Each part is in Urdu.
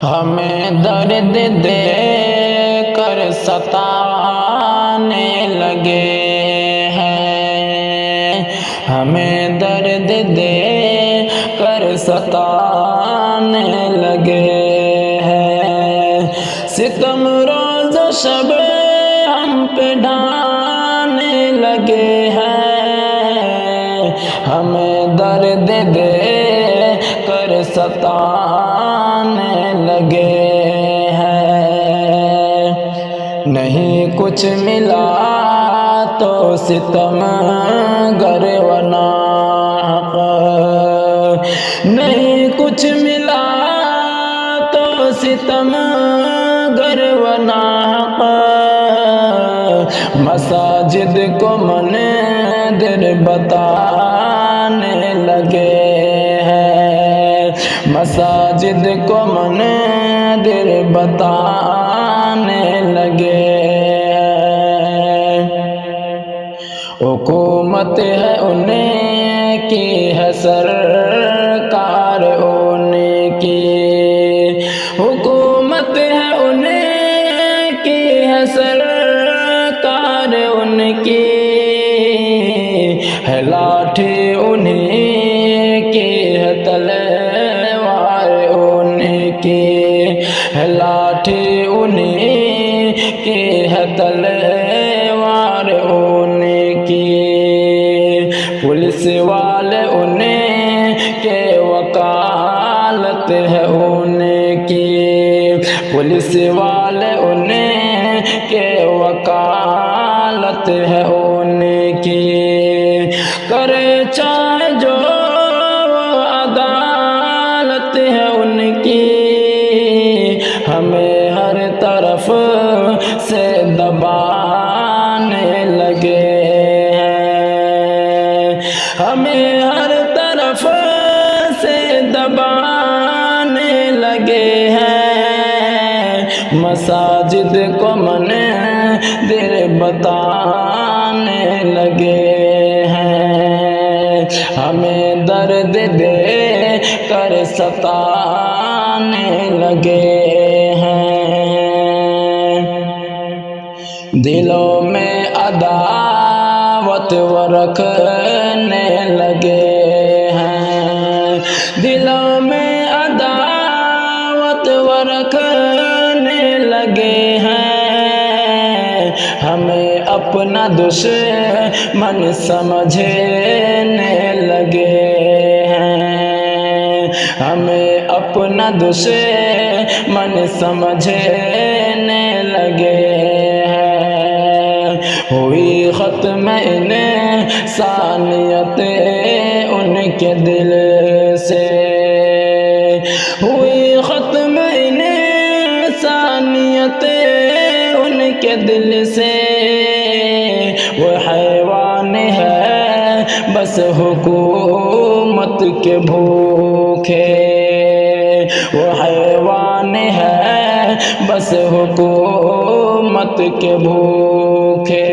ہمیں درد دے کر ستانے لگے ہیں، ہمیں درد دے کر ستانے لگے ہیں، ستم روز و شب ہم پہ ڈھانے لگے ہیں، ہمیں درد دے کر ستانے لگے ہیں، نہیں کچھ ملا تو ستم گر و ناحق، نہیں کچھ ملا تو ستم گر و ناحق، مساجد کو منظر بتانے لگے ہیں، مساجد کو منظر بتانے لگے ہیں، حکومت ہے انہیں کی ہے سرکار انہیں کی، حکومت ہے انہیں کی ہے سرکار ان کی، ہے لاٹھی انہیں کی ہے تلوار انہیں کی، ہے لاٹھی انہیں کی ہے تلوار انہیں کی، پولیس والے انہیں کے وکالت ہے انہیں کی، پولیس والے انہیں کے وکالت ہے انہیں کی، کرے چاہے جو عدالت ہے ان کی، ہمیں ہر طرف سے دبانے لگے ہیں، ہمیں ہر طرف سے دبانے لگے ہیں، مساجد کو منظر بتانے لگے ہیں، ہمیں درد دے کر ستانے لگے ہیں، دلوں میں عداوت وہ رکھنے لگے ہیں، دلوں میں عداوت وہ رکھنے لگے ہیں، ہمیں اپنا دشمن سمجھنے لگے ہیں، ہمیں اپنا دشمن سمجھنے لگے ہیں، ہوئی ختم انسانیت ان کے دل سے، ہوئی ختم انسانیت ان کے دل سے، وہ حیوان ہے بس حکومت کے بھوکے، وہ حیوان ہے بس حکومت کے بھوکے،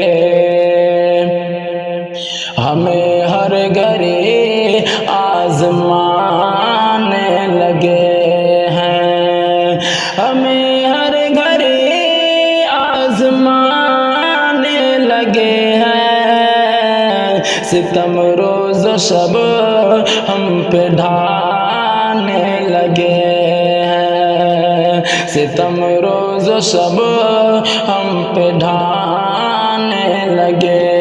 ہمیں ہر گھڑی آزمانے لگے ہیں، ہمیں ہر گھڑی آزمانے لگے ہیں، ستم روز و شب ہم پہ ڈھانے لگے ہیں، ستم روز و شب ہم پہ ڈھانے لگے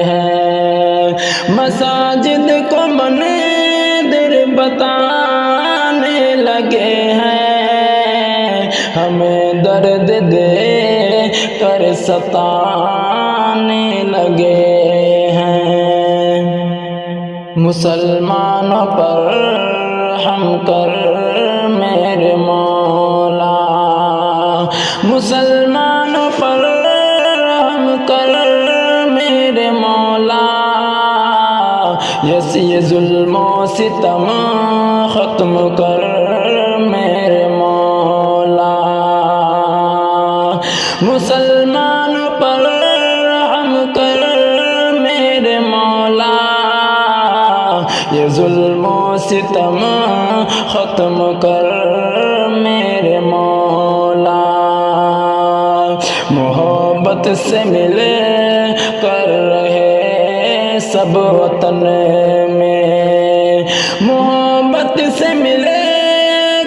ہیں، مساجد کو منظر بتانے لگے ہیں، ہمیں درد دے کر ستانے لگے ہیں، مسلمانوں پر رحم کر میرے مولا، مسلمانوں پر رحم کر میرے مولا، یہ ظلم و ستم ختم کر میرے مولا، مسلمانوں پر رحم کر میرے مولا، یہ ظلم و ستم ختم کر میرے محبت سے ملے کر رہے سب وطن میں، محبت سے ملے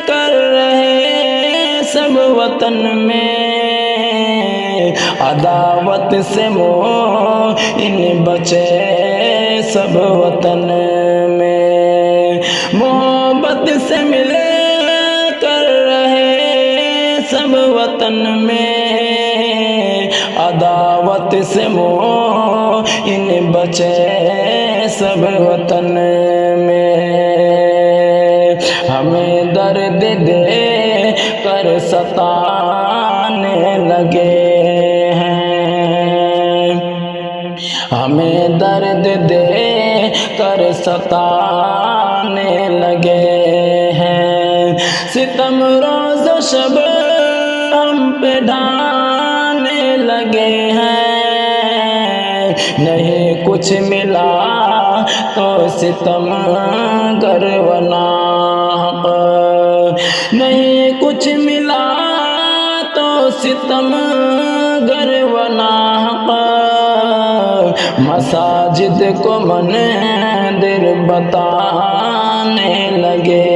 کر رہے سب وطن میں، عداوت سے ان بچے سب وطن میں، محبت سے ملے کر رہے سب وطن میں، عداوت سے ان بچے سب وطن میں، ہمیں درد دے کر ستانے لگے ہیں، ہمیں درد دے کر ستانے لگے ہیں، ستم روز و شب ہم پہ ڈھانے لگے ہیں، نہیں کچھ ملا تو ستم گر و ناحق، نہیں کچھ ملا تو ستم گر و ناحق، مساجد کو مندر بتانے لگے